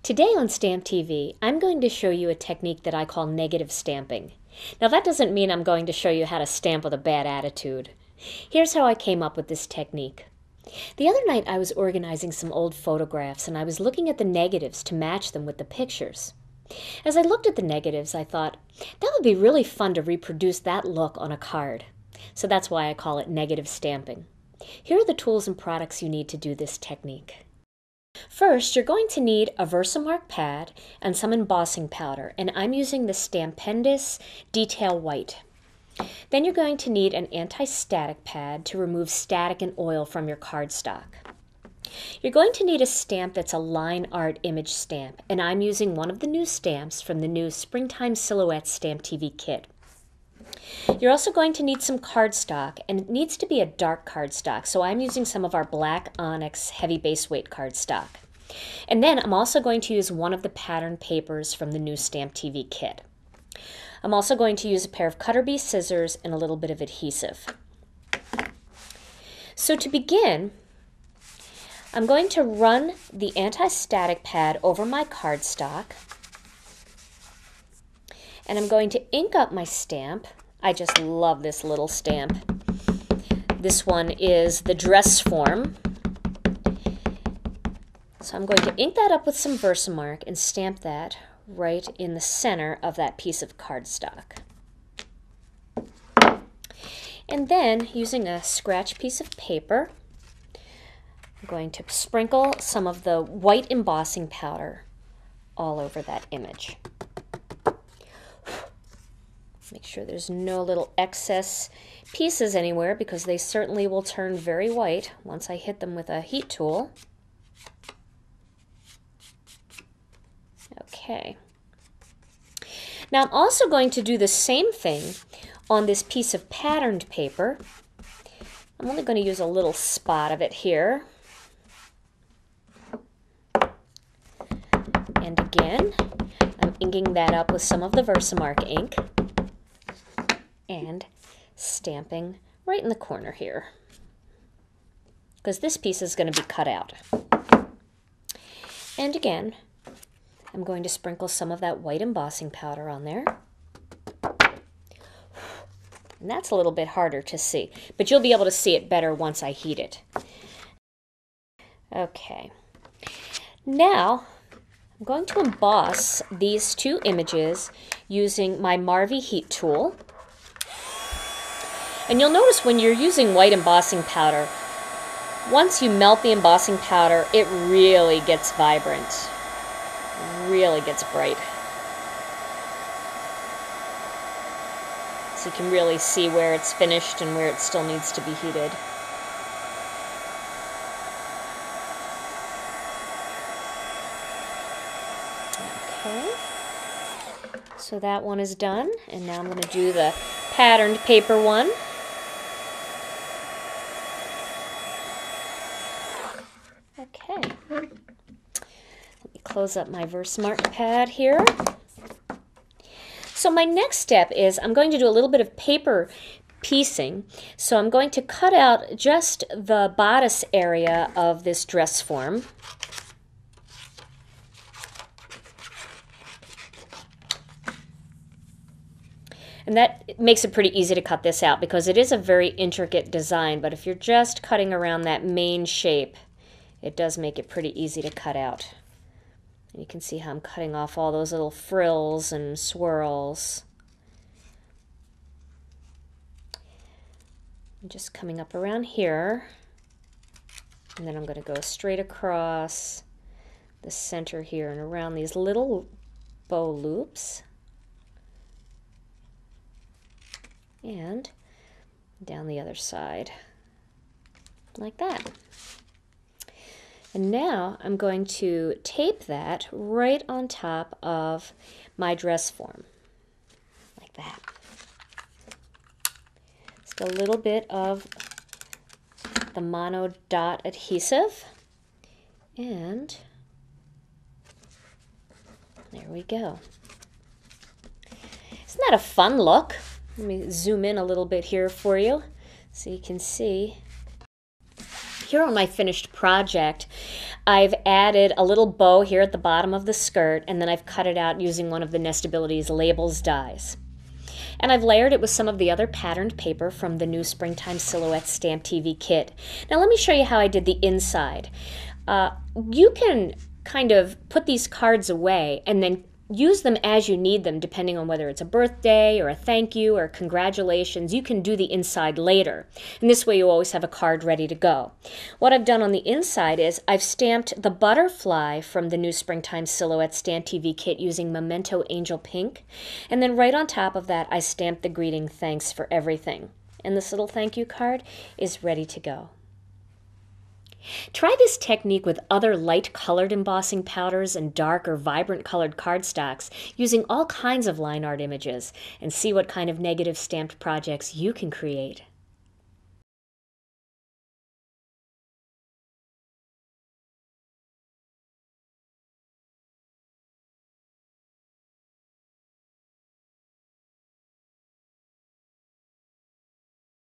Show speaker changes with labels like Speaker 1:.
Speaker 1: Today on Stamp TV, I'm going to show you a technique that I call negative stamping. Now that doesn't mean I'm going to show you how to stamp with a bad attitude. Here's how I came up with this technique. The other night I was organizing some old photographs and I was looking at the negatives to match them with the pictures. As I looked at the negatives, I thought, that would be really fun to reproduce that look on a card. So that's why I call it negative stamping. Here are the tools and products you need to do this technique. First, you're going to need a Versamark pad and some embossing powder, and I'm using the Stampendous Detail White. Then you're going to need an anti-static pad to remove static and oil from your cardstock. You're going to need a stamp that's a line art image stamp, and I'm using one of the new stamps from the new Springtime Silhouette Stamp TV kit. You're also going to need some cardstock, and it needs to be a dark cardstock, so I'm using some of our black onyx heavy base weight cardstock. And then I'm also going to use one of the pattern papers from the new Stamp TV kit. I'm also going to use a pair of cutter bee scissors and a little bit of adhesive. So to begin, I'm going to run the anti-static pad over my cardstock, and I'm going to ink up my stamp. I just love this little stamp. This one is the dress form. So I'm going to ink that up with some Versamark and stamp that right in the center of that piece of cardstock. And then, using a scratch piece of paper, I'm going to sprinkle some of the white embossing powder all over that image. Make sure there's no little excess pieces anywhere, because they certainly will turn very white once I hit them with a heat tool. Okay. Now I'm also going to do the same thing on this piece of patterned paper. I'm only going to use a little spot of it here. And again, I'm inking that up with some of the Versamark ink and stamping right in the corner here, because this piece is going to be cut out. And again, I'm going to sprinkle some of that white embossing powder on there. And that's a little bit harder to see, but you'll be able to see it better once I heat it. Okay. Now, I'm going to emboss these two images using my Marvy heat tool. And you'll notice when you're using white embossing powder, once you melt the embossing powder, it really gets vibrant, really gets bright. So you can really see where it's finished and where it still needs to be heated. Okay, so that one is done, and now I'm going to do the patterned paper one. Okay, let me close up my Versamark pad here. So my next step is I'm going to do a little bit of paper piecing. So I'm going to cut out just the bodice area of this dress form. And that makes it pretty easy to cut this out, because it is a very intricate design, but if you're just cutting around that main shape, it does make it pretty easy to cut out. And you can see how I'm cutting off all those little frills and swirls. I'm just coming up around here, and then I'm going to go straight across the center here and around these little bow loops. And down the other side, like that. And now I'm going to tape that right on top of my dress form, like that. Just a little bit of the mono dot adhesive, and there we go. Isn't that a fun look? Let me zoom in a little bit here for you so you can see. Here are my finished project, I've added a little bow here at the bottom of the skirt, and then I've cut it out using one of the Nestability's Labels dies. And I've layered it with some of the other patterned paper from the new Springtime Silhouette Stamp TV kit. Now let me show you how I did the inside. You can kind of put these cards away and then use them as you need them, depending on whether it's a birthday or a thank you or congratulations. You can do the inside later. And this way you always have a card ready to go. What I've done on the inside is I've stamped the butterfly from the new Springtime Silhouette Stamp TV kit using Memento Angel Pink. And then right on top of that, I stamped the greeting, "Thanks for everything." And this little thank you card is ready to go. Try this technique with other light colored embossing powders and dark or vibrant colored cardstocks using all kinds of line art images and see what kind of negative stamped projects you can create.